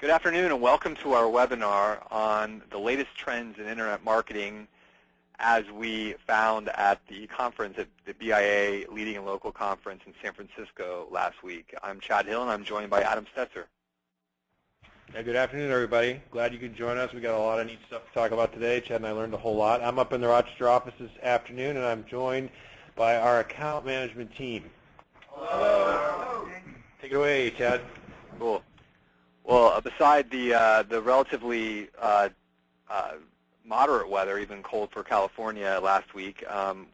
Good afternoon and welcome to our webinar on the latest trends in Internet marketing as we found at the conference at the BIA Leading and Local Conference in San Francisco last week. I'm Chad Hill and I'm joined by Adam Stetzer. Yeah, good afternoon, everybody. Glad you could join us. We got a lot of neat stuff to talk about today. Chad and I learned a whole lot. I'm up in the Rochester office this afternoon and I'm joined by our account management team. Hello. Take it away, Chad. Cool. Well, beside the relatively moderate weather, even cold for California last week,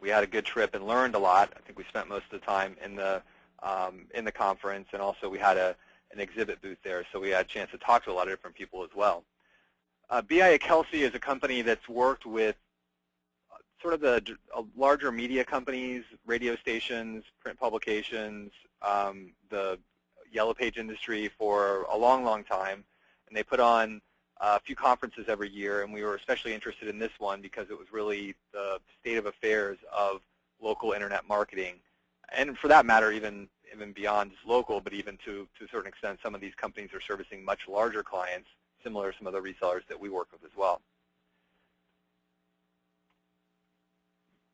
we had a good trip and learned a lot. I think we spent most of the time in the conference, and also we had an exhibit booth there, so we had a chance to talk to a lot of different people as well. BIA-Kelsey is a company that's worked with sort of the larger media companies, radio stations, print publications, the Yellow Page industry for a long, long time, and they put on a few conferences every year, and we were especially interested in this one because it was really the state of affairs of local Internet marketing, and for that matter, even beyond just local, but even to a certain extent, some of these companies are servicing much larger clients, similar to some other resellers that we work with as well.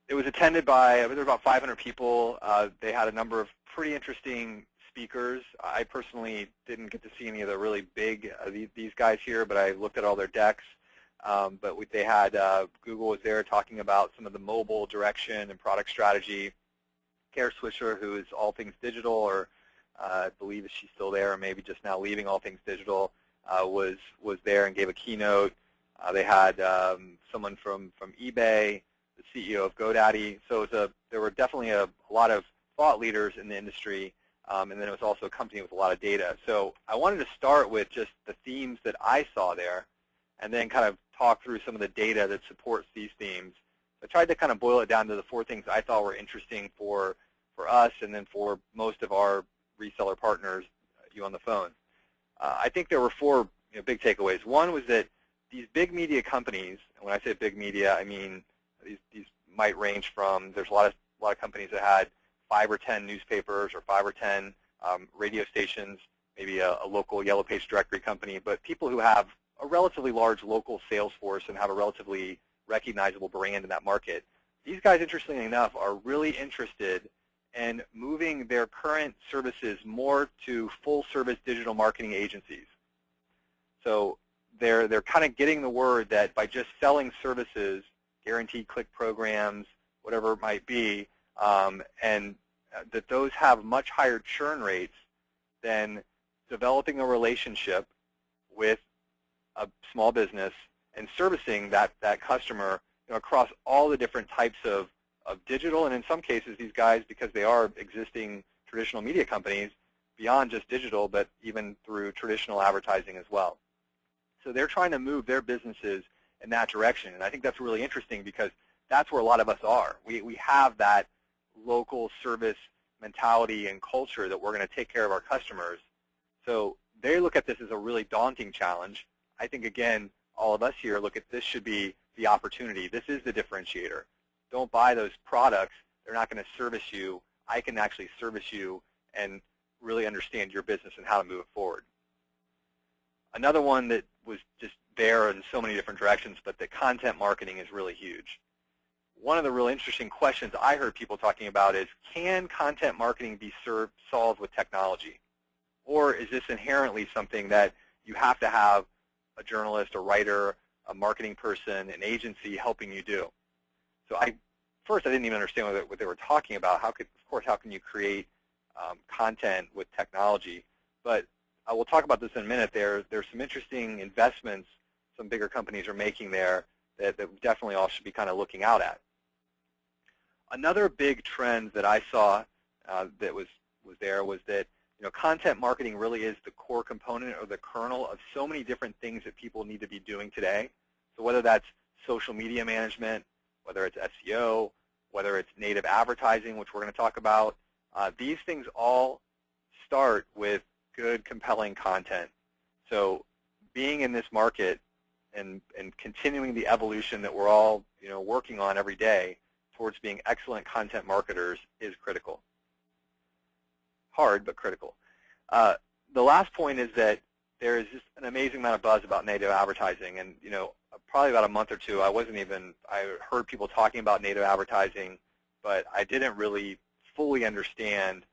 It was attended by, there were about 500 people. They had a number of pretty interesting speakers. I personally didn't get to see any of the really big these guys here, but I looked at all their decks. But they had Google was there talking about some of the mobile direction and product strategy. Kara Swisher, who is All Things Digital, or I believe she's still there, or maybe just now leaving All Things Digital, was there and gave a keynote. They had someone from eBay, the CEO of GoDaddy. So there were definitely a lot of thought leaders in the industry. And then it was also a company with a lot of data. So I wanted to start with just the themes that I saw there and then kind of talk through some of the data that supports these themes. I tried to kind of boil it down to the 4 things I thought were interesting for us and then for most of our reseller partners, you on the phone. I think there were 4 big takeaways. One was that these big media companies, and when I say big media, I mean these might range from, there's a lot of companies that had 5 or 10 newspapers or 5 or 10 radio stations, maybe a local Yellow Page directory company, but people who have a relatively large local sales force and have a relatively recognizable brand in that market. These guys, interestingly enough, are really interested in moving their current services more to full-service digital marketing agencies. So they're kind of getting the word that by just selling services, guaranteed click programs, whatever it might be, and that those have much higher churn rates than developing a relationship with a small business and servicing that customer across all the different types of digital, and in some cases these guys, because they are existing traditional media companies, beyond just digital, but even through traditional advertising as well. So they're trying to move their businesses in that direction, and I think that's really interesting because that's where a lot of us are. We have that local service mentality and culture that we're going to take care of our customers. So they look at this as a really daunting challenge. I think, again, all of us here look at this should be the opportunity. This is the differentiator. Don't buy those products. They're not going to service you. I can actually service you and really understand your business and how to move it forward. Another one that was just there in so many different directions, but the content marketing is really huge. One of the really interesting questions I heard people talking about is, can content marketing be solved with technology? Or is this inherently something that you have to have a journalist, a writer, a marketing person, an agency helping you do? So first I didn't even understand what they were talking about. Of course, how can you create content with technology? But I will talk about this in a minute. There's some interesting investments some bigger companies are making there that definitely all should be kind of looking out at. Another big trend that I saw that was there was that content marketing really is the core component or the kernel of so many different things that people need to be doing today. So whether that's social media management, whether it's SEO, whether it's native advertising, which we're going to talk about, these things all start with good, compelling content. So being in this market and continuing the evolution that we're all working on every day towards being excellent content marketers is critical. Hard, but critical. The last point is that there is just an amazing amount of buzz about native advertising. And, probably about a month or two, I heard people talking about native advertising, but I didn't really fully understand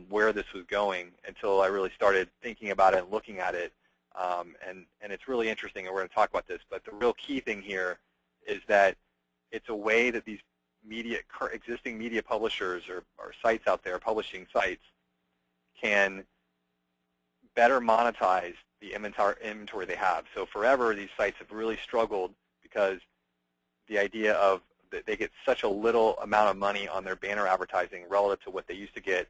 where this was going until I really started thinking about it and looking at it. And it's really interesting, and we're going to talk about this. But the real key thing here is that it's a way that these existing media publishers or sites out there, publishing sites, can better monetize the inventory they have. So forever, these sites have really struggled because the idea of that they get such a little amount of money on their banner advertising relative to what they used to get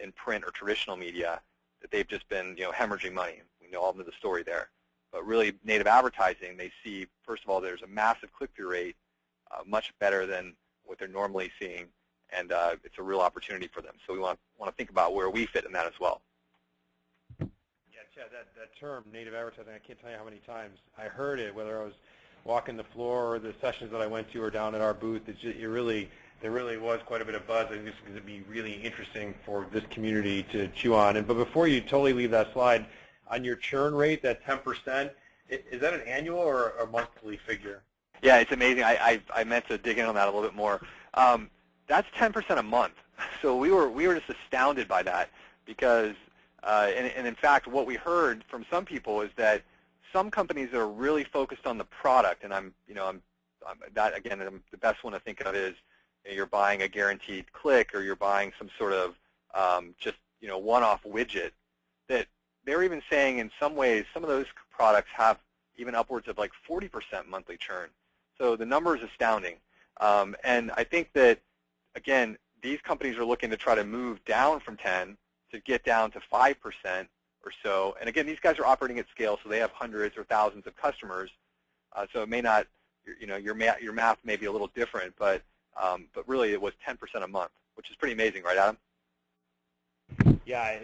in print or traditional media, that they've just been hemorrhaging money. We know all of the story there. But really, native advertising, they see, first of all, there's a massive click-through rate, much better than what they're normally seeing, and it's a real opportunity for them. So we want to think about where we fit in that as well. Yeah, Chad, that term, native advertising, I can't tell you how many times I heard it, whether I was walking the floor or the sessions that I went to or down at our booth. There really was quite a bit of buzz. I think this is going to be really interesting for this community to chew on. But before you totally leave that slide, on your churn rate, that 10%, is that an annual or a monthly figure? Yeah, it's amazing. I meant to dig in on that a little bit more. That's 10% a month. So we were just astounded by that because, and in fact, what we heard from some people is that some companies that are really focused on the product, and I'm the best one to think of is you're buying a guaranteed click or you're buying some sort of just one-off widget, that they're even saying in some ways some of those products have even upwards of like 40% monthly churn. So the number is astounding. And I think that, again, these companies are looking to try to move down from 10 to get down to 5% or so. And again, these guys are operating at scale, so they have hundreds or thousands of customers. So it may not, your math may be a little different, but really it was 10% a month, which is pretty amazing, right, Adam? Yeah,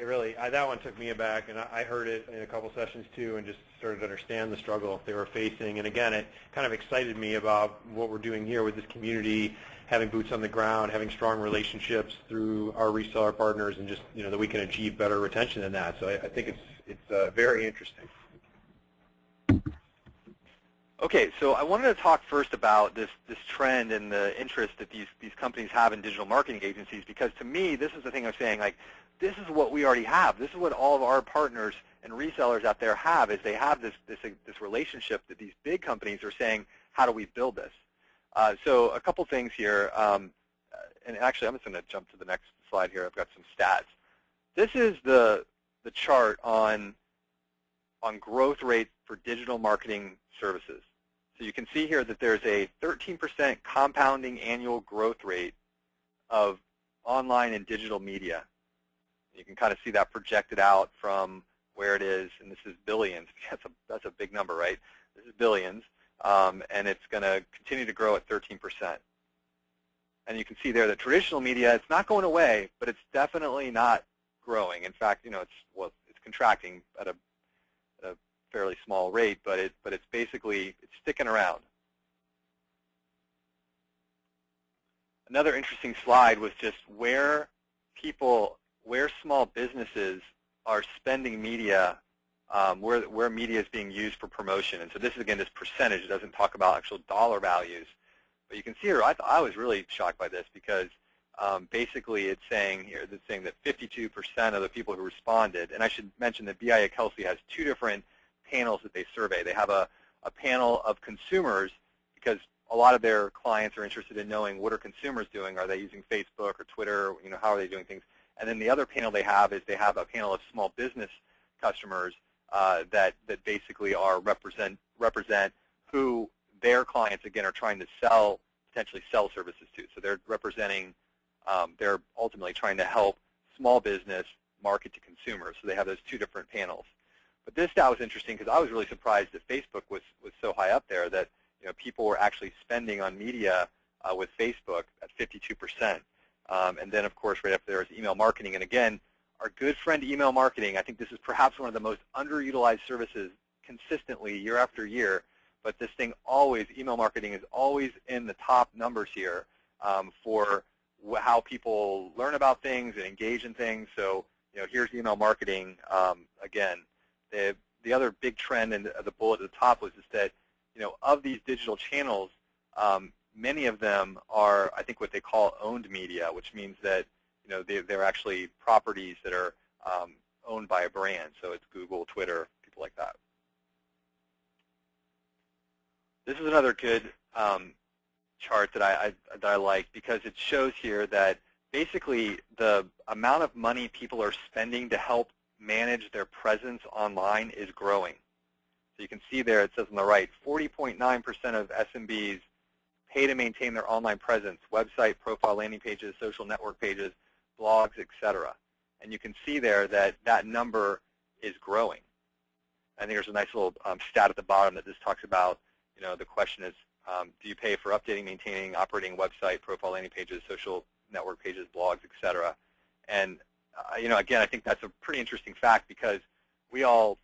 that one took me aback, and I heard it in a couple sessions too, and just started to understand the struggle they were facing. And again, it kind of excited me about what we're doing here with this community, having boots on the ground, having strong relationships through our reseller partners, and just that we can achieve better retention than that. So I think it's very interesting. Okay, so I wanted to talk first about this trend and the interest that these companies have in digital marketing agencies, because to me, this is the thing I'm saying, like, this is what we already have. This is what all of our partners and resellers out there have, is they have this relationship that these big companies are saying, how do we build this? So a couple things here, and actually I'm just going to jump to the next slide here. I've got some stats. This is the chart on growth rate for digital marketing services. So you can see here that there's a 13% compounding annual growth rate of online and digital media. You can kind of see that projected out from where it is, and this is billions. That's a big number, right? This is billions, and it's going to continue to grow at 13%. And you can see there that traditional media, it's not going away, but it's definitely not growing. In fact, it's contracting at a fairly small rate, but it's basically sticking around. Another interesting slide was just where small businesses are spending media, where media is being used for promotion. And so this is, again, this percentage. It doesn't talk about actual dollar values. But you can see here, I was really shocked by this because basically it's saying here, that 52% of the people who responded, and I should mention that BIA-Kelsey has two different panels that they survey. They have a panel of consumers, because a lot of their clients are interested in knowing what are consumers doing. Are they using Facebook or Twitter? How are they doing things? And then the other panel they have is they have a panel of small business customers that basically represent who their clients, again, are trying to potentially sell services to. So they're representing, they're ultimately trying to help small business market to consumers. So they have those two different panels. But this stat was interesting because I was really surprised that Facebook was so high up there, that people were actually spending on media with Facebook at 52%. And then, of course, right up there is email marketing. And again, our good friend email marketing, I think this is perhaps one of the most underutilized services consistently year after year. But this thing email marketing is always in the top numbers here for how people learn about things and engage in things. So, here's email marketing. Again, the other big trend in the bullet at the top was just that, of these digital channels, many of them are, I think, what they call owned media, which means that, they're actually properties that are owned by a brand. So it's Google, Twitter, people like that. This is another good chart that I like, because it shows here that basically the amount of money people are spending to help manage their presence online is growing. So you can see there, it says on the right, 40.9% of SMBs pay to maintain their online presence, website, profile, landing pages, social network pages, blogs, etc. And you can see there that that number is growing. I think there's a nice little stat at the bottom that just talks about, the question is, do you pay for updating, maintaining, operating website, profile, landing pages, social network pages, blogs, etc. And again, I think that's a pretty interesting fact, because we all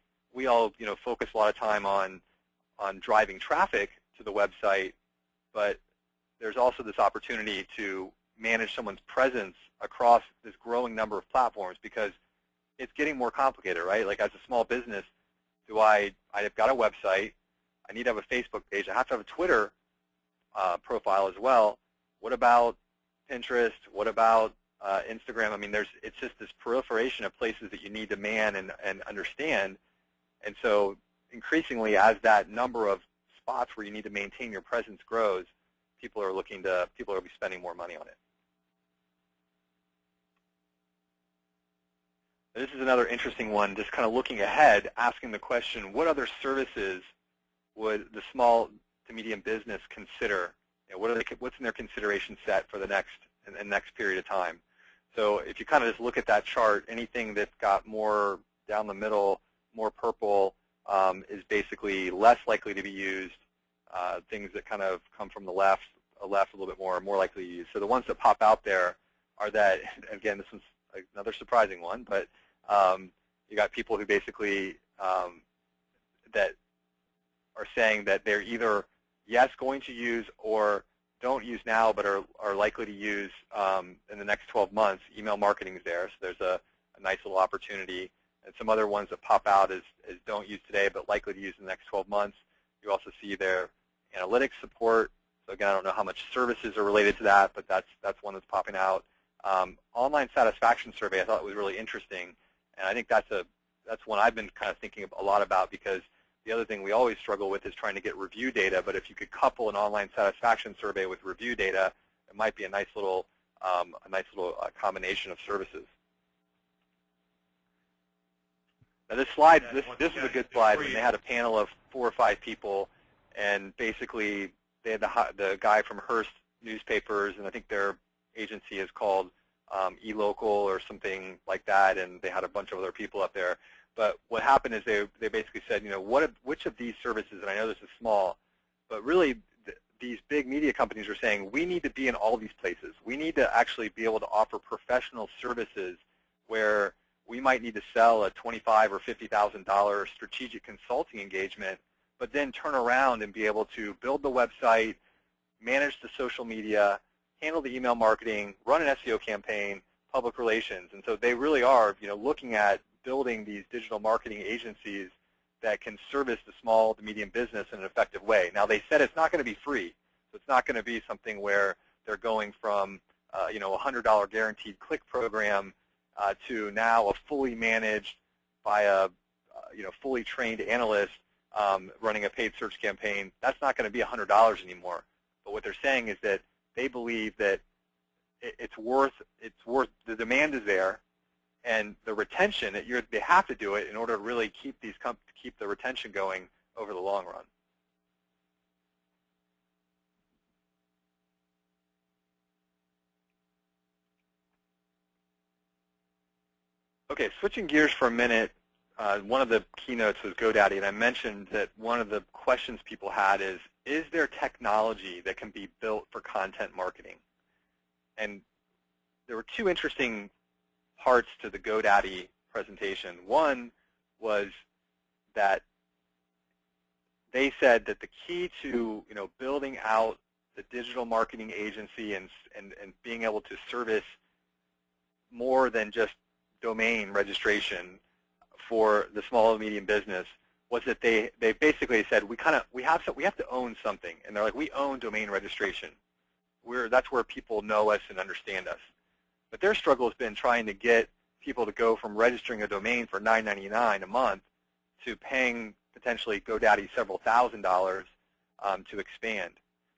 focus a lot of time on driving traffic to the website, but there's also this opportunity to manage someone's presence across this growing number of platforms, because it's getting more complicated, right? Like, as a small business, I've got a website, I need to have a Facebook page, I have to have a Twitter profile as well. What about Pinterest? What about Instagram? I mean, it's just this proliferation of places that you need to man and understand. And so increasingly, as that number of spots where you need to maintain your presence grows, people are going to be spending more money on it. This is another interesting one, just kind of looking ahead, asking the question, what other services would the small to medium business consider? What's in their consideration set for the next period of time? So if you kind of just look at that chart, anything that's got more down the middle, more purple, is basically less likely to be used. Things that kind of come from the left a little bit more are more likely to use. So the ones that pop out there are that, again, this is another surprising one, but you got people who basically that are saying that they're either, yes, going to use, or don't use now but are likely to use in the next 12 months. Email marketing is there, so there's a nice little opportunity. And some other ones that pop out is don't use today but likely to use in the next 12 months. You also see their analytics support. So again, I don't know how much services are related to that, but that's one that's popping out. Online satisfaction survey I thought was really interesting, and I think that's one I've been kind of thinking a lot about, because the other thing we always struggle with is trying to get review data, but if you could couple an online satisfaction survey with review data, it might be a nice little combination of services. Now this slide, this is a good slide. When they had a panel of 4 or 5 people, and basically they had the guy from Hearst newspapers, and I think their agency is called eLocal or something like that, and they had a bunch of other people up there. But what happened is they basically said, which of these services, and I know this is small, but really these big media companies are saying, we need to be in all these places. We need to actually be able to offer professional services where we might need to sell a $25,000 or $50,000 strategic consulting engagement, but then turn around and be able to build the website, manage the social media, handle the email marketing, run an SEO campaign, public relations. And so they really are, looking at building these digital marketing agencies that can service the small to medium business in an effective way. Now, they said it's not going to be free. So it's not going to be something where they're going from, a $100 guaranteed click program to now a fully managed by a, fully trained analyst running a paid search campaign. That's not going to be $100 anymore. But what they're saying is that they believe that it's worth, the demand is there, and the retention, they have to do it in order to really keep the retention going over the long run. Okay, switching gears for a minute, one of the keynotes was GoDaddy, and I mentioned that one of the questions people had is there technology that can be built for content marketing? And there were 2 interesting parts to the GoDaddy presentation. One was that they said that the key to building out the digital marketing agency and being able to service more than just domain registration for the small and medium business was that they basically said we have to own something, and they're like, we own domain registration. That's where people know us and understand us. But their struggle has been trying to get people to go from registering a domain for $9.99 a month to paying potentially GoDaddy several $1,000s to expand.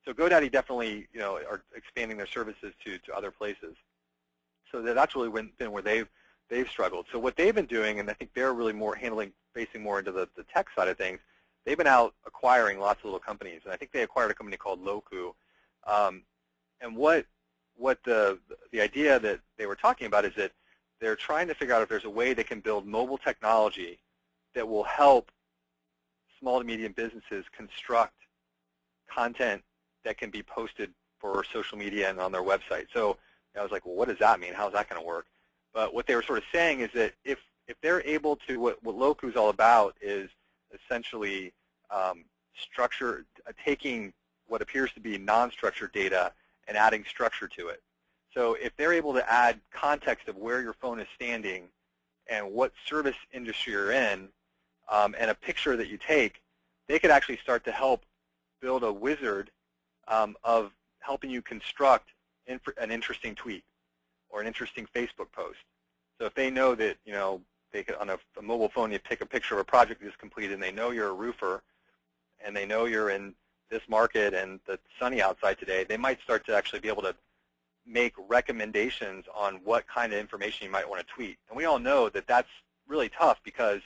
So GoDaddy definitely, are expanding their services to other places. So that's really been where they've struggled. So what they've been doing, and I think they're really facing more into the tech side of things, they've been out acquiring lots of little companies. And I think they acquired a company called Loku. And what the idea that they were talking about is that they're trying to figure out if there's a way they can build mobile technology that will help small to medium businesses construct content that can be posted for social media and on their website. So I was like, well, what does that mean? How's that going to work? But what they were sort of saying is that if they're able to, what Loku is all about is essentially taking what appears to be non-structured data and adding structure to it. So if they're able to add context of where your phone is standing and what service industry you're in, and a picture that you take, they could actually start to help build a wizard of helping you construct an interesting tweet or an interesting Facebook post. So if they know that, they could, on a mobile phone, you take a picture of a project that's completed, and they know you're a roofer, and they know you're in this market and it's sunny outside today, they might start to actually be able to make recommendations on what kind of information you might want to tweet. And we all know that that's really tough because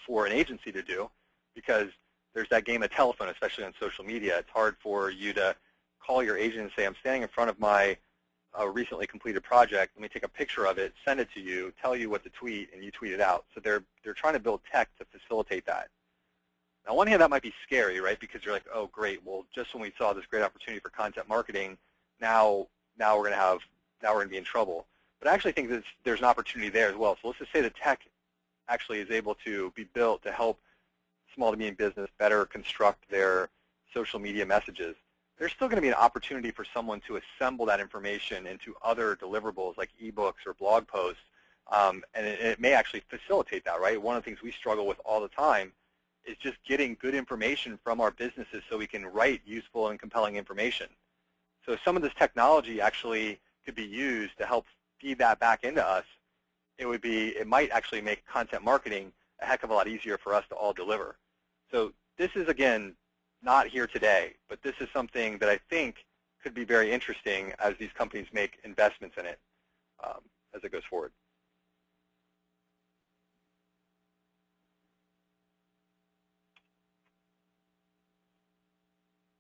for an agency to do, because there's that game of telephone, especially on social media. It's hard for you to call your agent and say, I'm standing in front of my recently completed project. Let me take a picture of it, send it to you, tell you what to tweet, and you tweet it out. So they're trying to build tech to facilitate that. Now, on one hand, that might be scary, right? Because you're like, oh, great. Well, just when we saw this great opportunity for content marketing, now we're going to be in trouble. But I actually think that there's an opportunity there as well. So let's just say the tech actually is able to be built to help small to medium business better construct their social media messages. There's still going to be an opportunity for someone to assemble that information into other deliverables like ebooks or blog posts, and it may actually facilitate that, right? One of the things we struggle with all the time is just getting good information from our businesses so we can write useful and compelling information. So some of this technology actually could be used to help feed that back into us. It might actually make content marketing a heck of a lot easier for us to all deliver. So this is, again, not here today, but this is something that I think could be very interesting as these companies make investments in it as it goes forward.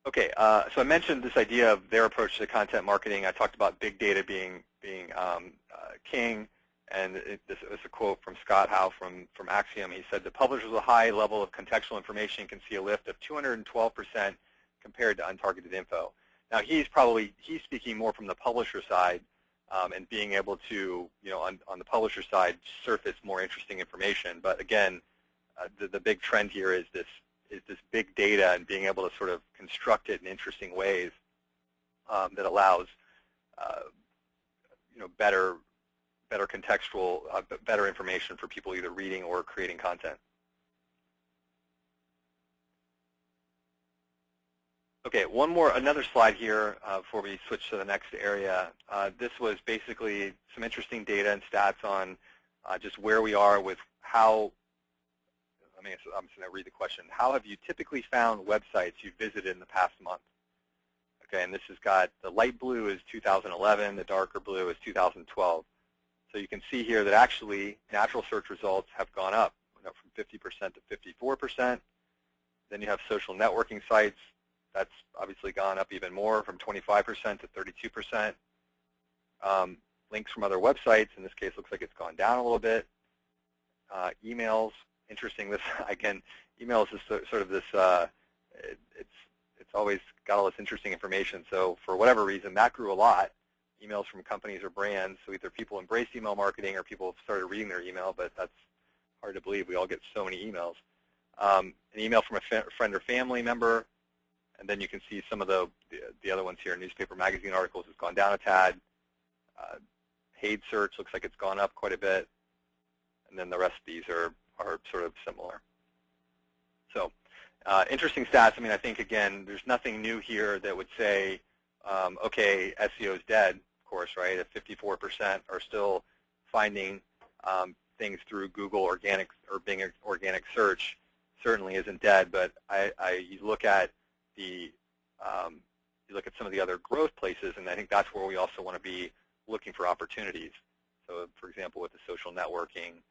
Okay, so I mentioned this idea of their approach to content marketing. I talked about big data being king, and this is a quote from Scott Howe from Acxiom. He said, the publishers with a high level of contextual information can see a lift of 212% compared to untargeted info. Now, he's speaking more from the publisher side and being able to, on the publisher side, surface more interesting information. But again, the big trend here is this big data and being able to sort of construct it in interesting ways that allows better contextual, better information for people either reading or creating content. Okay, another slide here before we switch to the next area. This was basically some interesting data and stats on just where we are with how, I'm just going to read the question. How have you typically found websites you've visited in the past month? Okay, and this has got, the light blue is 2011, the darker blue is 2012. So you can see here that actually natural search results have gone up from 50% to 54%. Then you have social networking sites. That's obviously gone up even more from 25% to 32%. Links from other websites, in this case, looks like it's gone down a little bit. Emails, interesting. This again, emails is sort of this. It's always got all this interesting information. So for whatever reason, that grew a lot. Emails from companies or brands. So either people embrace email marketing or people have started reading their email, but that's hard to believe. We all get so many emails. An email from a friend or family member, and then you can see some of the other ones here. Newspaper, magazine articles has gone down a tad. Paid search looks like it's gone up quite a bit, and then the rest of these are sort of similar. So interesting stats. I mean, I think, again, there's nothing new here that would say, okay, SEO is dead, of course, right? If 54% are still finding things through Google organic or Bing organic search, certainly isn't dead. But you look at some of the other growth places, and I think that's where we also want to be looking for opportunities. So, for example, with the social networking,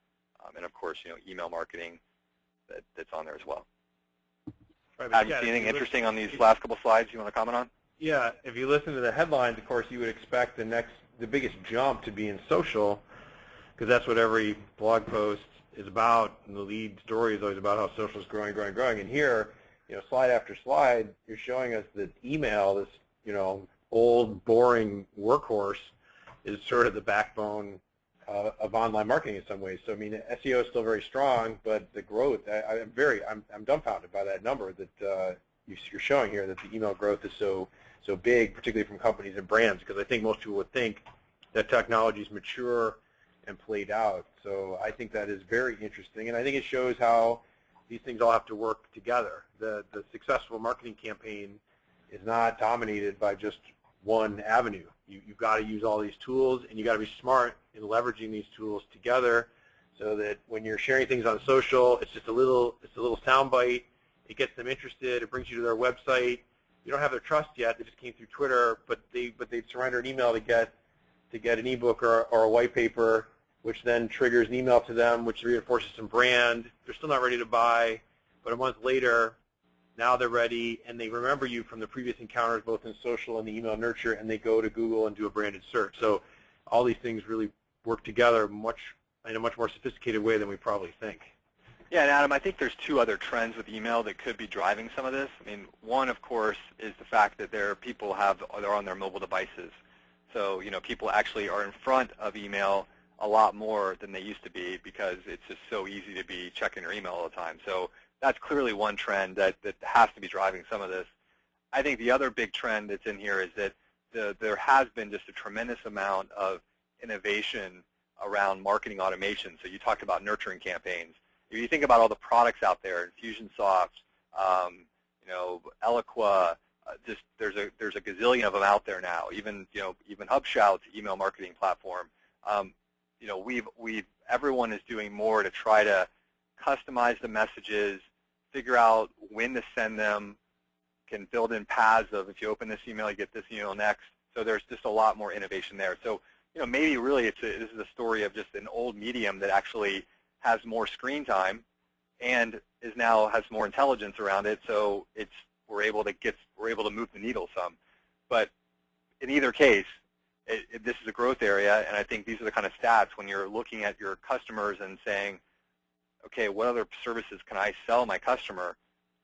and of course, email marketing that's on there as well. Right, Have you seen anything interesting on these last couple slides you want to comment on? Yeah, if you listen to the headlines, of course, you would expect the biggest jump to be in social, because that's what every blog post is about, and the lead story is always about how social is growing, growing, growing. And here, slide after slide, you're showing us that email, this old, boring workhorse, is sort of the backbone of online marketing in some ways. So I mean, SEO is still very strong, but the growth, I'm dumbfounded by that number that you're showing here, that the email growth is so big, particularly from companies and brands, because I think most people would think that technology is mature and played out. So I think that is very interesting, and I think it shows how these things all have to work together. The successful marketing campaign is not dominated by just one avenue. You've got to use all these tools, and you've got to be smart in leveraging these tools together, so that when you're sharing things on social, it's just a little sound bite. It gets them interested. It brings you to their website. You don't have their trust yet. They just came through Twitter, but they'd surrender an email to get an ebook or a white paper, which then triggers an email to them, which reinforces some brand. They're still not ready to buy, but a month later, now they're ready, and they remember you from the previous encounters, both in social and the email nurture, and they go to Google and do a branded search. So all these things really work together in a much more sophisticated way than we probably think. Yeah, and Adam, I think there's two other trends with email that could be driving some of this. I mean, one, of course, is the fact that they're on their mobile devices. So, people actually are in front of email a lot more than they used to be, because it's just so easy to be checking your email all the time. So that's clearly one trend that has to be driving some of this. I think the other big trend that's in here is that there has been just a tremendous amount of innovation around marketing automation. So you talked about nurturing campaigns. If you think about all the products out there, Infusionsoft, Eloqua, there's a gazillion of them out there now. Even HubShout's email marketing platform. Everyone is doing more to try to customize the messages, figure out when to send them, can build in paths of, if you open this email, you get this email next. So there's just a lot more innovation there. So maybe really this is a story of just an old medium that actually has more screen time and has more intelligence around it. So we're able to move the needle some. But in either case, this is a growth area, and I think these are the kind of stats when you're looking at your customers and saying, okay, what other services can I sell my customer?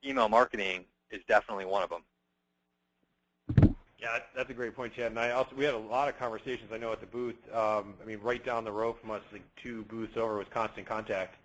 Email marketing is definitely one of them. Yeah, that's a great point, Chad. And we had a lot of conversations, I know, at the booth. Right down the road from us, like 2 booths over, was Constant Contact,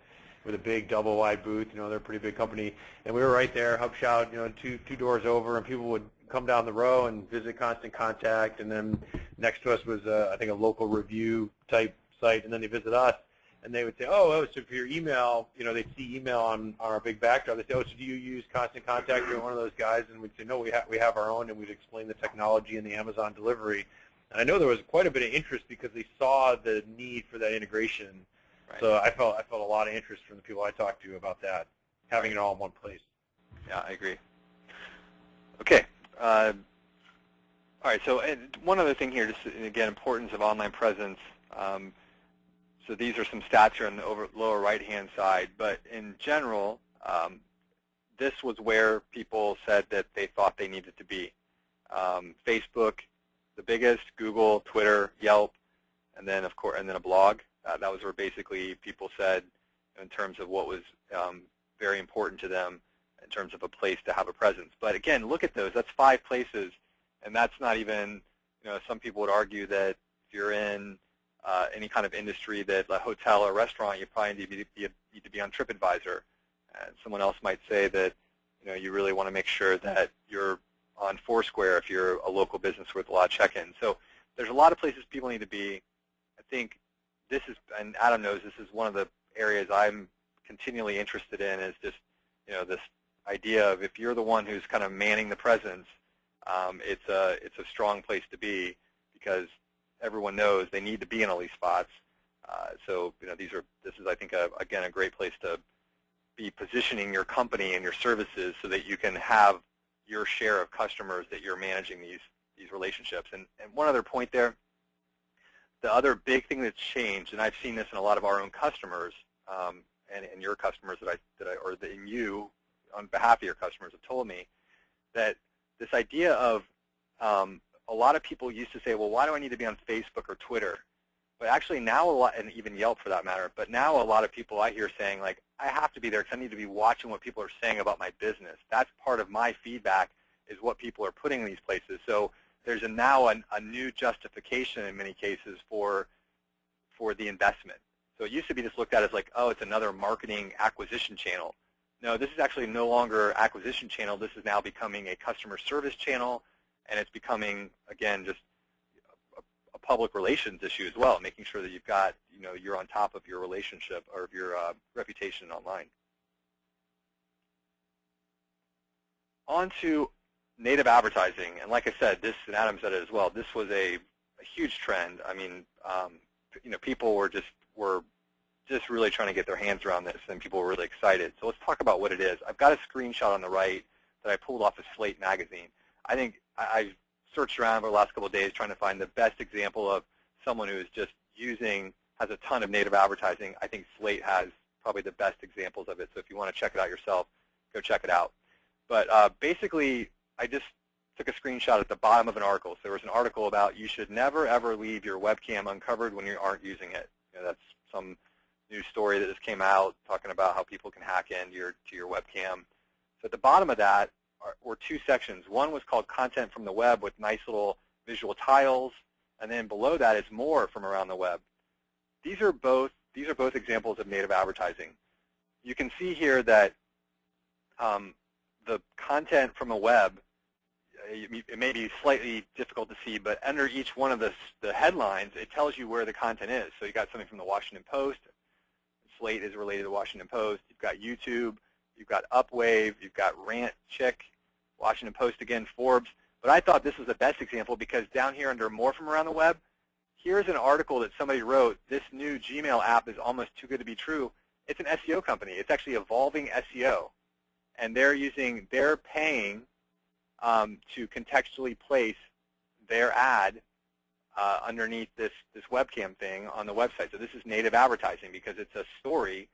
with a big double-wide booth. They're a pretty big company. And we were right there, HubShout, two doors over, and people would come down the row and visit Constant Contact. And then next to us was, I think, a local review type site. And then they visit us, and they would say, oh, so for your email, they'd see email on our big backdrop. They'd say, oh, so do you use Constant Contact? You're one of those guys? And we'd say, no, we have our own, and we'd explain the technology and the Amazon delivery. And I know there was quite a bit of interest because they saw the need for that integration. Right. So I felt a lot of interest from the people I talked to about that, having it all in one place. Yeah, I agree. Okay. All right, so one other thing here, just again, importance of online presence. So these are some stats here on the lower right-hand side, but in general, this was where people said that they thought they needed to be. Facebook, the biggest, Google, Twitter, Yelp, and then a blog. That was where basically people said, in terms of what was very important to them, in terms of a place to have a presence. But again, look at those. That's 5 places, and that's not even. Some people would argue that if you're in any kind of industry, that a hotel or restaurant, you probably need to be on TripAdvisor. And someone else might say that you really want to make sure that you're on Foursquare if you're a local business with a lot of check-ins. So there's a lot of places people need to be. I think this is, and Adam knows this is one of the areas I'm continually interested in, is just this idea of if you're the one who's kind of manning the presence, it's a strong place to be because everyone knows they need to be in all these spots. So this is I think again a great place to be positioning your company and your services so that you can have your share of customers that you're managing these relationships. And one other point there, the other big thing that's changed, and I've seen this in a lot of our own customers and your customers and you on behalf of your customers have told me that this idea of a lot of people used to say, well, why do I need to be on Facebook or Twitter? But actually now a lot, and even Yelp for that matter, but now a lot of people I hear saying, like, I have to be there because I need to be watching what people are saying about my business. That's part of my feedback is what people are putting in these places. So there's now a new justification in many cases for the investment. So it used to be just looked at as like, oh, it's another marketing acquisition channel. No, this is actually no longer acquisition channel. This is now becoming a customer service channel, and it's becoming, again, just a public relations issue as well, making sure that you've got, you're on top of your relationship or of your reputation online. On to native advertising, and like I said, this, and Adam said it as well, this was a huge trend. I mean, people were just really trying to get their hands around this, and people were really excited. So let's talk about what it is. I've got a screenshot on the right that I pulled off of Slate magazine. I think I've searched around over the last couple of days trying to find the best example of someone who is just has a ton of native advertising. I think Slate has probably the best examples of it. So if you want to check it out yourself, go check it out. But basically, I just took a screenshot at the bottom of an article. So there was an article about you should never, ever leave your webcam uncovered when you aren't using it. That's some new story that just came out talking about how people can hack into your webcam. So at the bottom of that were two sections. One was called Content from the Web with nice little visual tiles, and then below that is more from around the web. These are both examples of native advertising. You can see here that the content from a web, it may be slightly difficult to see, but under each one of the headlines, it tells you where the content is. So you got something from the Washington Post. Slate is related to the Washington Post. You've got YouTube. You've got Upwave. You've got Rant Chick, Washington Post again, Forbes. But I thought this was the best example because down here under more from around the web, here's an article that somebody wrote. This new Gmail app is almost too good to be true. It's an SEO company. It's actually Evolving SEO. And they're paying to contextually place their ad underneath this webcam thing on the website. So this is native advertising because it's a story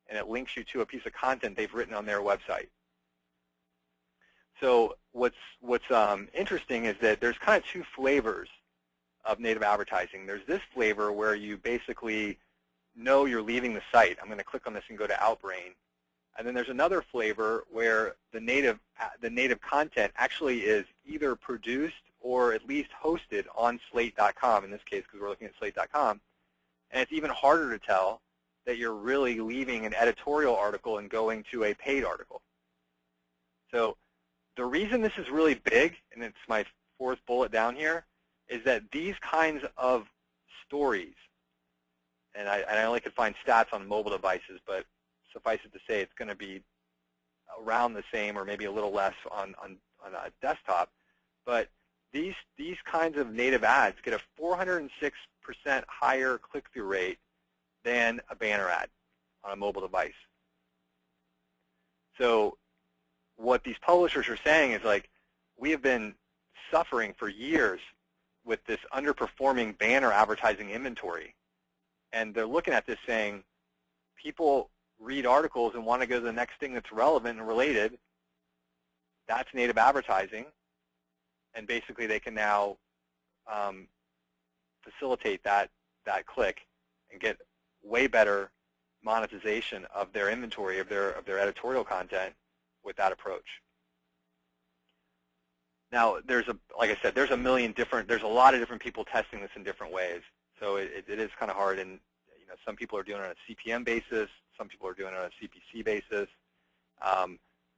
and it links you to a piece of content they've written on their website. So what's interesting is that there's kind of two flavors of native advertising. There's this flavor where you basically know you're leaving the site. I'm going to click on this and go to Outbrain. And then there's another flavor where the native content actually is either produced or at least hosted on Slate.com, in this case because we're looking at Slate.com. And it's even harder to tell that you're really leaving an editorial article and going to a paid article. So the reason this is really big, and it's my fourth bullet down here, is that these kinds of stories, and I only could find stats on mobile devices, but suffice it to say it's going to be around the same or maybe a little less on a desktop. But these kinds of native ads get a 406% higher click-through rate than a banner ad on a mobile device. So what these publishers are saying is, like, we have been suffering for years with this underperforming banner advertising inventory. And they're looking at this saying, people read articles and want to go to the next thing that's relevant and related. That's native advertising. And basically they can now facilitate that click and get way better monetization of their inventory, of their editorial content with that approach. Now, like I said, there's a lot of different people testing this in different ways. So it is kind of hard, and some people are doing it on a CPM basis, some people are doing it on a CPC basis.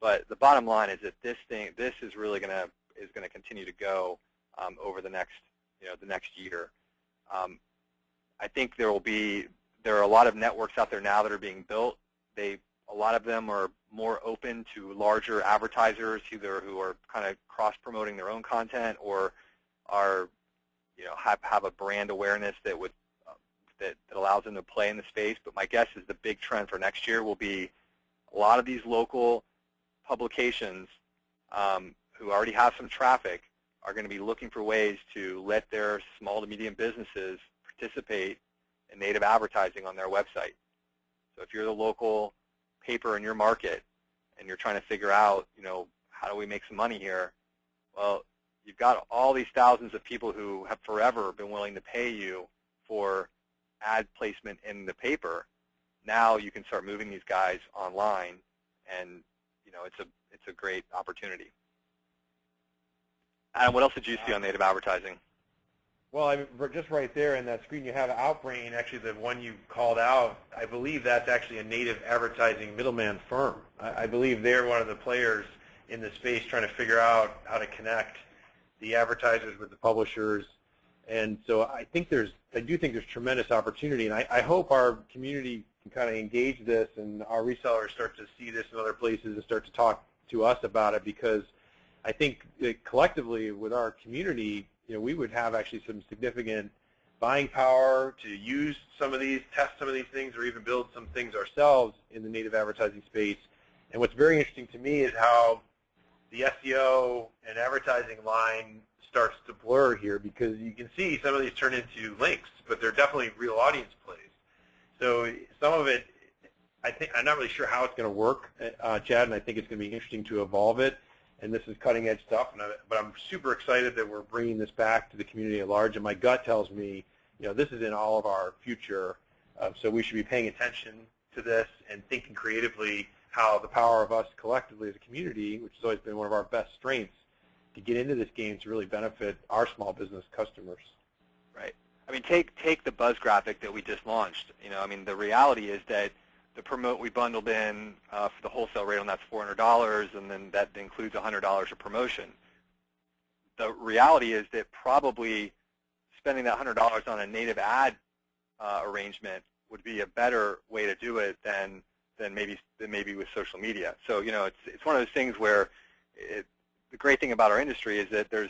But the bottom line is that this is really going to continue to go over the next year. I think there are a lot of networks out there now that are being built. They A lot of them are more open to larger advertisers, either who are kind of cross-promoting their own content or are, have a brand awareness that would that allows them to play in the space. But my guess is the big trend for next year will be a lot of these local publications who already have some traffic are going to be looking for ways to let their small to medium businesses participate in native advertising on their website. So if you're the local paper in your market and you're trying to figure out, how do we make some money here? Well, you've got all these thousands of people who have forever been willing to pay you for ad placement in the paper. Now you can start moving these guys online, and it's a great opportunity. Adam, what else did you see on native advertising? Well, just right there in that screen, you have Outbrain. Actually, the one you called out, I believe that's actually a native advertising middleman firm. I believe they're one of the players in the space trying to figure out how to connect the advertisers with the publishers. And so I do think there's tremendous opportunity, and I hope our community can kind of engage this and our resellers start to see this in other places and start to talk to us about it, because I think that collectively with our community, we would have actually some significant buying power to use some of these, test some of these things, or even build some things ourselves in the native advertising space. And what's very interesting to me is how the SEO and advertising line starts to blur here, because you can see some of these turn into links, but they're definitely real audience plays. So some of it, I'm not really sure how it's going to work, Chad, and I think it's going to be interesting to evolve it. And this is cutting-edge stuff, but I'm super excited that we're bringing this back to the community at large. And my gut tells me, this is in all of our future, so we should be paying attention to this and thinking creatively how the power of us collectively as a community, which has always been one of our best strengths, to get into this game to really benefit our small business customers. Right. I mean, take the Buzz graphic that we just launched. The reality is that the promote we bundled in for the wholesale rate on that's $400, and then that includes $100 of promotion. The reality is that probably spending that $100 on a native ad arrangement would be a better way to do it than maybe with social media. So it's one of those things where the great thing about our industry is that there's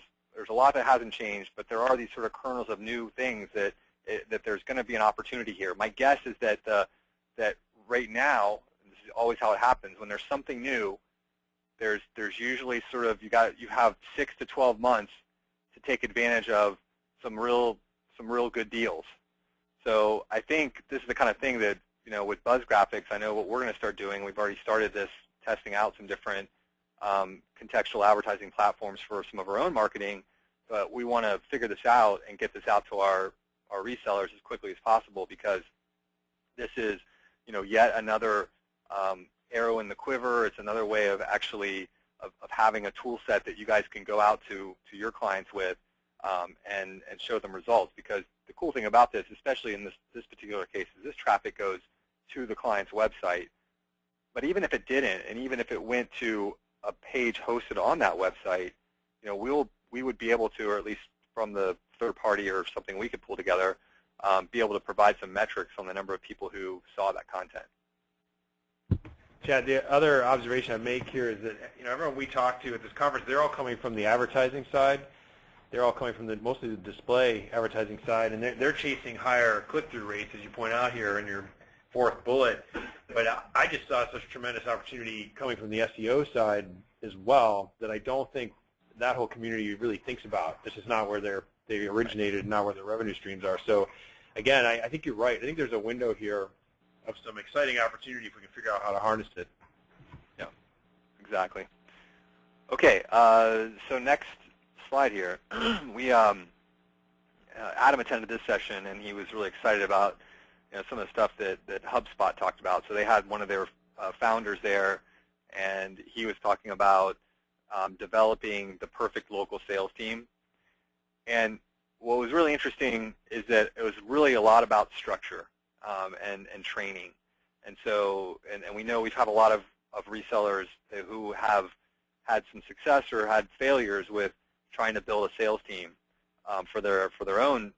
a lot that hasn't changed, but there are these sort of kernels of new things that there's going to be an opportunity here. My guess is that that right now, and this is always how it happens, when there's something new, there's usually sort of you have 6 to 12 months to take advantage of some real good deals. So I think this is the kind of thing that with Buzz Graphics, I know what we're going to start doing. We've already started this, testing out some different contextual advertising platforms for some of our own marketing, but we want to figure this out and get this out to our resellers as quickly as possible, because this is yet another arrow in the quiver. It's another way of actually of having a tool set that you guys can go out to your clients with and show them results. Because the cool thing about this, especially in this particular case, is this traffic goes to the client's website. But even if it didn't, and even if it went to a page hosted on that website, we would be able to, or at least from the third party or something we could pull together, be able to provide some metrics on the number of people who saw that content. Chad, the other observation I make here is that everyone we talk to at this conference, they're all coming from the advertising side. They're all coming from mostly the display advertising side, and they're chasing higher click-through rates, as you point out here in your fourth bullet. But I just saw such tremendous opportunity coming from the SEO side as well that I don't think that whole community really thinks about. This is not where they originated, not where their revenue streams are. So again, I think you're right. I think there's a window here of some exciting opportunity if we can figure out how to harness it. Yeah, exactly. Okay, so next slide here. Adam attended this session, and he was really excited about some of the stuff that HubSpot talked about. So they had one of their founders there, and he was talking about developing the perfect local sales team. And what was really interesting is that it was really a lot about structure and training. And so, and we know we've had a lot of resellers who have had some success or had failures with trying to build a sales team for their own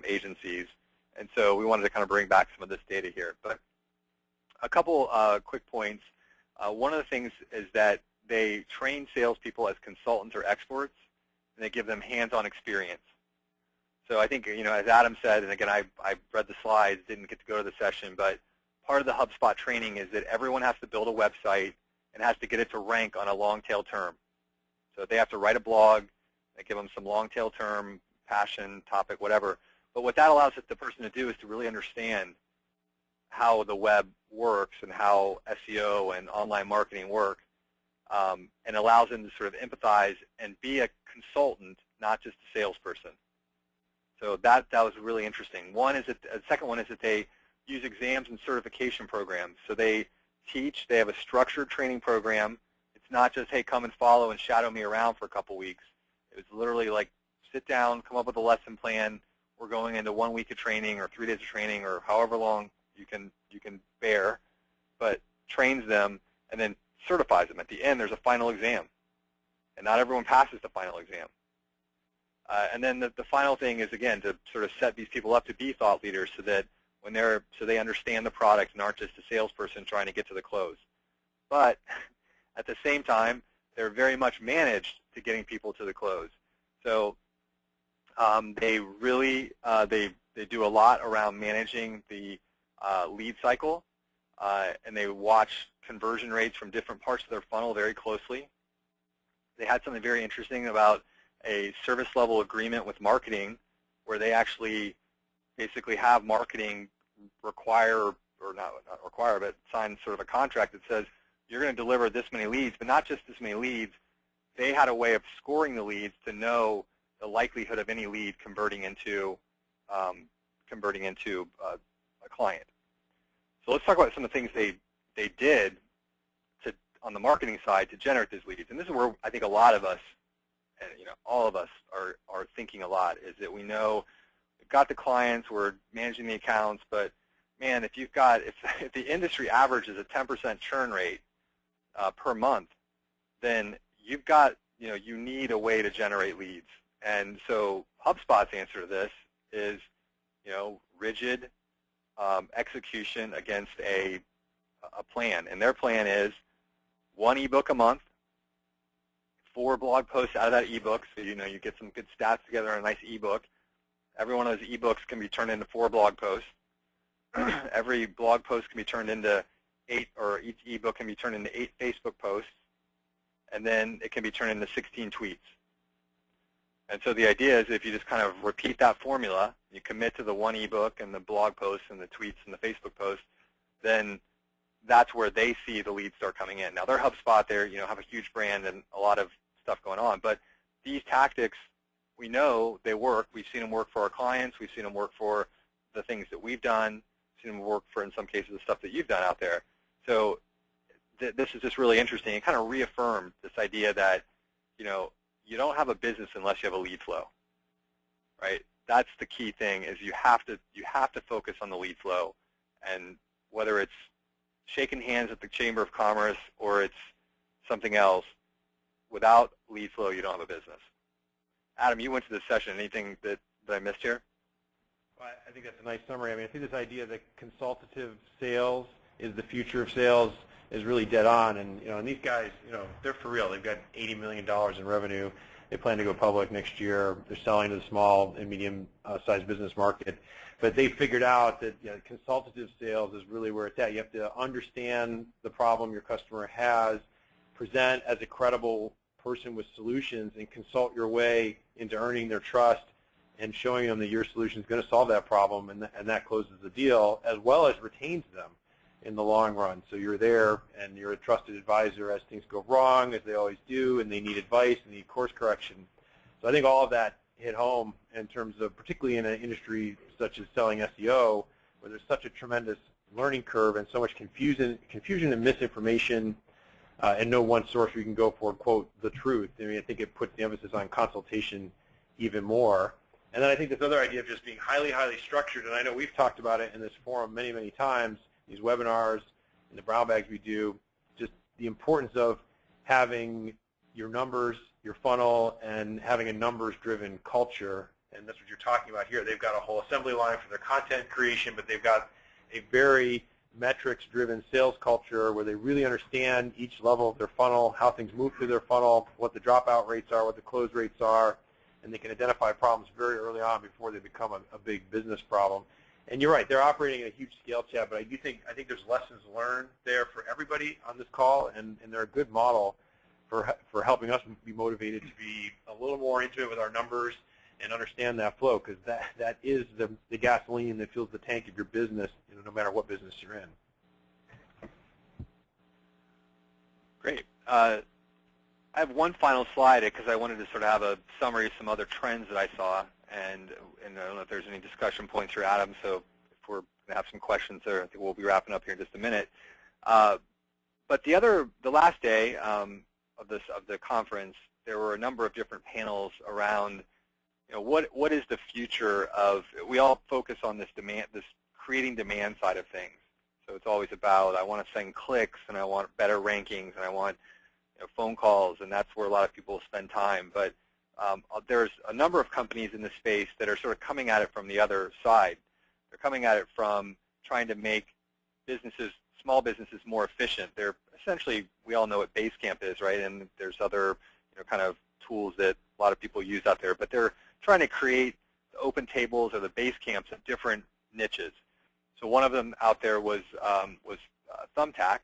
agencies. And so we wanted to kind of bring back some of this data here. But A couple quick points. One of the things is that they train salespeople as consultants or experts, and they give them hands-on experience. So I think, as Adam said, and again, I read the slides, didn't get to go to the session, but part of the HubSpot training is that everyone has to build a website and has to get it to rank on a long-tail term. So they have to write a blog, they give them some long-tail term, passion, topic, whatever. But what that allows the person to do is to really understand how the web works and how SEO and online marketing work, and allows them to sort of empathize and be a consultant, not just a salesperson. So that was really interesting. The second one is that they use exams and certification programs. So they have a structured training program. It's not just, hey, come and follow and shadow me around for a couple weeks. It was literally like, sit down, come up with a lesson plan. We're going into 1 week of training or 3 days of training or however long you can bear, but trains them and then certifies them. At the end, there's a final exam, and not everyone passes the final exam. And then the final thing is, again, to sort of set these people up to be thought leaders so that so they understand the product and aren't just a salesperson trying to get to the close. But at the same time, they're very much managed to getting people to the close. So they really they do a lot around managing the lead cycle, and they watch conversion rates from different parts of their funnel very closely. They had something very interesting about a service level agreement with marketing, where they actually basically have marketing require, or not require, but sign sort of a contract that says you're going to deliver this many leads, but not just this many leads. They had a way of scoring the leads to know the likelihood of any lead converting into a client. So let's talk about some of the things they did on the marketing side to generate these leads. And this is where I think a lot of us, and all of us are thinking a lot, is that we know we've got the clients, we're managing the accounts, but man, if the industry average is a 10% churn rate per month, then you've got, you need a way to generate leads. And so HubSpot's answer to this is, rigid execution against a plan. And their plan is 1 ebook a month, 4 blog posts out of that ebook, so you get some good stats together in a nice ebook. Every one of those ebooks can be turned into 4 blog posts. Every blog post can be turned into 8, or each ebook can be turned into 8 Facebook posts, and then it can be turned into 16 tweets. And so the idea is, if you just kind of repeat that formula, you commit to the 1 ebook and the blog posts and the tweets and the Facebook posts, then that's where they see the leads start coming in. Now, they're HubSpot. They have a huge brand and a lot of stuff going on. But these tactics, we know they work. We've seen them work for our clients. We've seen them work for the things that we've done. We've seen them work for, in some cases, the stuff that you've done out there. So this is just really interesting. It kind of reaffirmed this idea that, you don't have a business unless you have a lead flow, right? That's the key thing, is you have to focus on the lead flow. And whether it's shaking hands at the Chamber of Commerce or it's something else, without lead flow, you don't have a business. Adam, you went to this session. Anything that I missed here? Well, I think that's a nice summary. I think this idea that consultative sales is the future of sales is really dead on. And and these guys, they're for real. They've got $80 million in revenue. They plan to go public next year. They're selling to the small and medium-sized business market. But they figured out that consultative sales is really where it's at. You have to understand the problem your customer has, present as a credible person with solutions, and consult your way into earning their trust and showing them that your solution is going to solve that problem, and that closes the deal, as well as retains them in the long run. So you're there, and you're a trusted advisor as things go wrong, as they always do, and they need advice and need course correction. So I think all of that hit home in terms of, particularly in an industry such as selling SEO, where there's such a tremendous learning curve and so much confusion and misinformation, and no one source where you can go for, quote, the truth. I think it puts the emphasis on consultation even more. And then I think this other idea of just being highly, highly structured, and I know we've talked about it in this forum many, many times, these webinars and the brown bags we do, just the importance of having your numbers, your funnel, and having a numbers-driven culture. And that's what you're talking about here. They've got a whole assembly line for their content creation, but they've got a very metrics-driven sales culture where they really understand each level of their funnel, how things move through their funnel, what the dropout rates are, what the close rates are, and they can identify problems very early on before they become a big business problem. And you're right, they're operating at a huge scale, Chad, but I think there's lessons learned there for everybody on this call, and they're a good model for helping us be motivated to be a little more into it with our numbers and understand that flow, because that is the gasoline that fills the tank of your business, no matter what business you're in. Great. I have one final slide because I wanted to sort of have a summary of some other trends that I saw, and I don't know if there's any discussion points here, Adam, so if we're going to have some questions there, I think we'll be wrapping up here in just a minute. But the last day of the conference, there were a number of different panels around what is the future of, we all focus on this creating demand side of things. So it's always about, I want to send clicks, and I want better rankings, and I want phone calls, and that's where a lot of people spend time. But there's a number of companies in this space that are sort of coming at it from the other side. They're coming at it from trying to make small businesses more efficient. They're essentially, we all know what Basecamp is, right? And there's other kind of tools that a lot of people use out there, but they're trying to create the open tables or the Basecamps of different niches. So one of them out there was Thumbtack.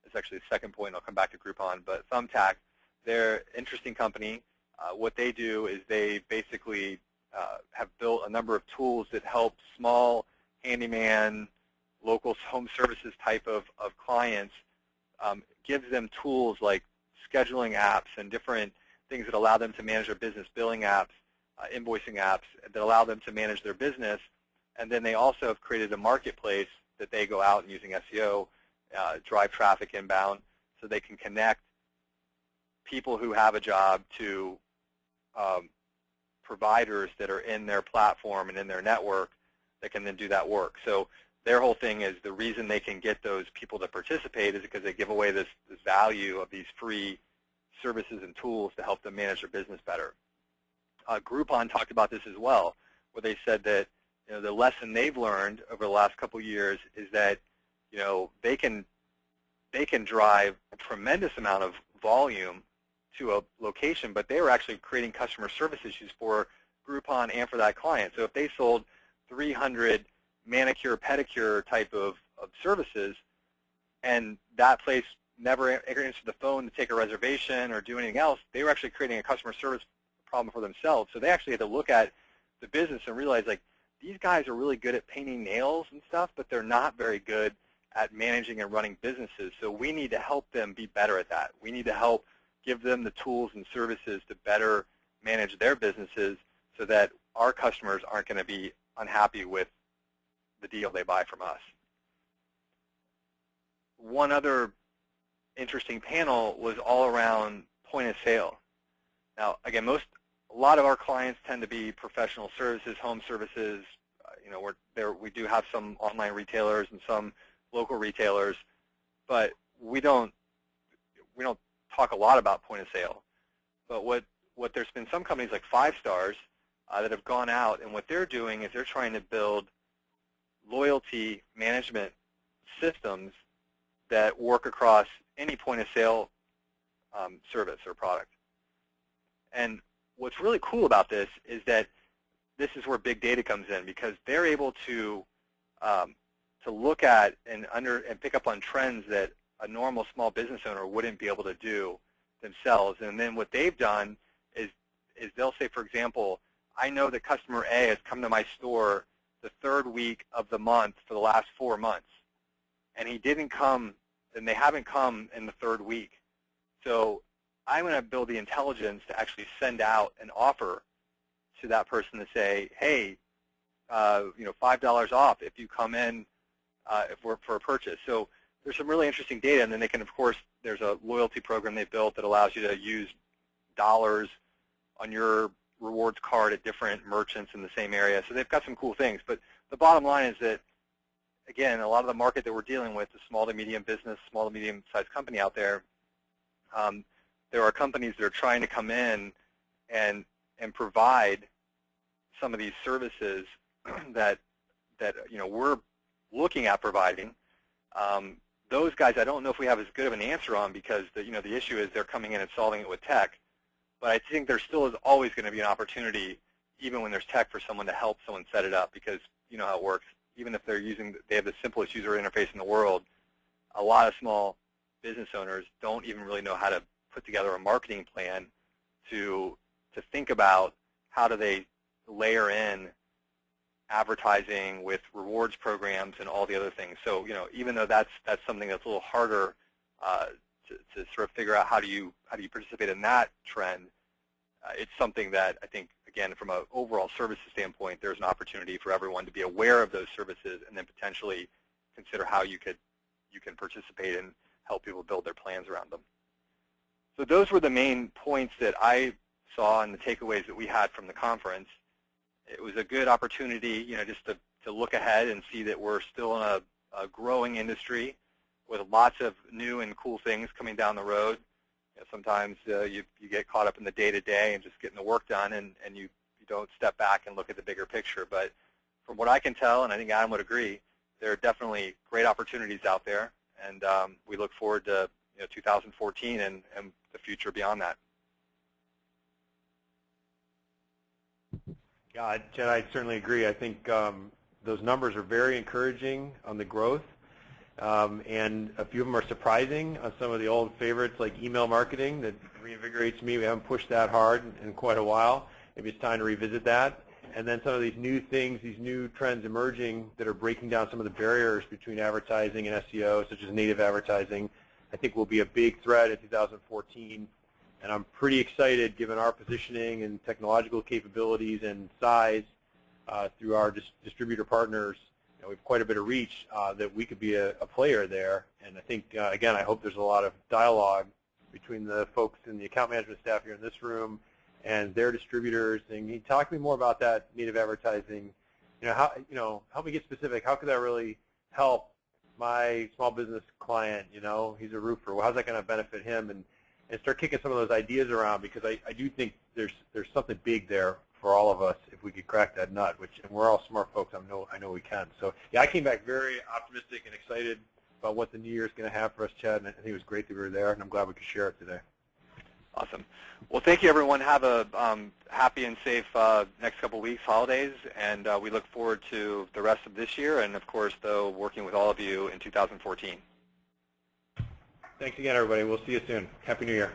It's actually the second point. I'll come back to Groupon, but Thumbtack, they're an interesting company. What they do is they basically have built a number of tools that help small handyman, local home services type of clients, gives them tools like scheduling apps and different things that allow them to manage their business, billing apps, invoicing apps that allow them to manage their business. And then they also have created a marketplace that they go out and using SEO, drive traffic inbound, so they can connect people who have a job to providers that are in their platform and in their network that can then do that work. So their whole thing is the reason they can get those people to participate is because they give away this value of these free services and tools to help them manage their business better. Groupon talked about this as well, where they said that the lesson they've learned over the last couple of years is that they can drive a tremendous amount of volume to a location, but they were actually creating customer service issues for Groupon and for that client. So if they sold 300 manicure, pedicure type of services, and that place never answered the phone to take a reservation or do anything else, they were actually creating a customer service problem for themselves. So they actually had to look at the business and realize, like, these guys are really good at painting nails and stuff, but they're not very good at managing and running businesses. So we need to help them be better at that. We need to help give them the tools and services to better manage their businesses so that our customers aren't going to be unhappy with the deal they buy from us. One other interesting panel was all around point of sale. Now, again, a lot of our clients tend to be professional services, home services. We do have some online retailers and some local retailers, but we don't talk a lot about point of sale. But what there's been some companies like 5 Stars that have gone out, and what they're doing is they're trying to build loyalty management systems that work across any point of sale service or product. And what's really cool about this is that this is where big data comes in, because they're able to look at and pick up on trends that a normal small business owner wouldn't be able to do themselves. And then what they've done is they'll say, for example, I know that customer A has come to my store the 3rd week of the month for the last 4 months, and he didn't come, and they haven't come in the 3rd week. So I'm going to build the intelligence to actually send out an offer to that person to say, hey, $5 off if you come in for a purchase. So there's some really interesting data, and then they can, of course, there's a loyalty program they built that allows you to use dollars on your rewards card at different merchants in the same area. So they've got some cool things. But the bottom line is that, again, a lot of the market that we're dealing with, the small to medium business, small to medium-sized company out there, there are companies that are trying to come in and provide some of these services that we're looking at providing, Those guys, I don't know if we have as good of an answer on, because the issue is they're coming in and solving it with tech. But I think there still is always going to be an opportunity, even when there's tech, for someone to help someone set it up, because you know how it works. Even if they have the simplest user interface in the world, a lot of small business owners don't even really know how to put together a marketing plan to think about how do they layer in advertising with rewards programs and all the other things. So even though that's something that's a little harder to sort of figure out how do you participate in that trend, it's something that I think, again, from an overall services standpoint, there's an opportunity for everyone to be aware of those services and then potentially consider how you can participate and help people build their plans around them. So those were the main points that I saw and the takeaways that we had from the conference. It was a good opportunity, just to look ahead and see that we're still in a growing industry with lots of new and cool things coming down the road. Sometimes you get caught up in the day-to-day and just getting the work done, and you don't step back and look at the bigger picture. But from what I can tell, and I think Adam would agree, there are definitely great opportunities out there, and we look forward to 2014 and the future beyond that. Yeah, Chad, I certainly agree. I think those numbers are very encouraging on the growth, and a few of them are surprising on some of the old favorites like email marketing that reinvigorates me. We haven't pushed that hard in quite a while. Maybe it's time to revisit that. And then some of these new things, these new trends emerging that are breaking down some of the barriers between advertising and SEO, such as native advertising, I think will be a big threat in 2014. And I'm pretty excited, given our positioning and technological capabilities and size through our distributor partners. We have quite a bit of reach that we could be a player there. And I think, again, I hope there's a lot of dialogue between the folks in the account management staff here in this room and their distributors. And can you talk to me more about that native advertising? Help me get specific. How could that really help my small business client? He's a roofer. Well, how's that going to benefit him? And start kicking some of those ideas around, because I do think there's something big there for all of us if we could crack that nut. And we're all smart folks. I know we can. So yeah, I came back very optimistic and excited about what the new year is going to have for us, Chad. And I think it was great that we were there, and I'm glad we could share it today. Awesome. Well, thank you, everyone. Have a happy and safe next couple of weeks, holidays, and we look forward to the rest of this year, and of course, though, working with all of you in 2014. Thanks again, everybody. We'll see you soon. Happy New Year.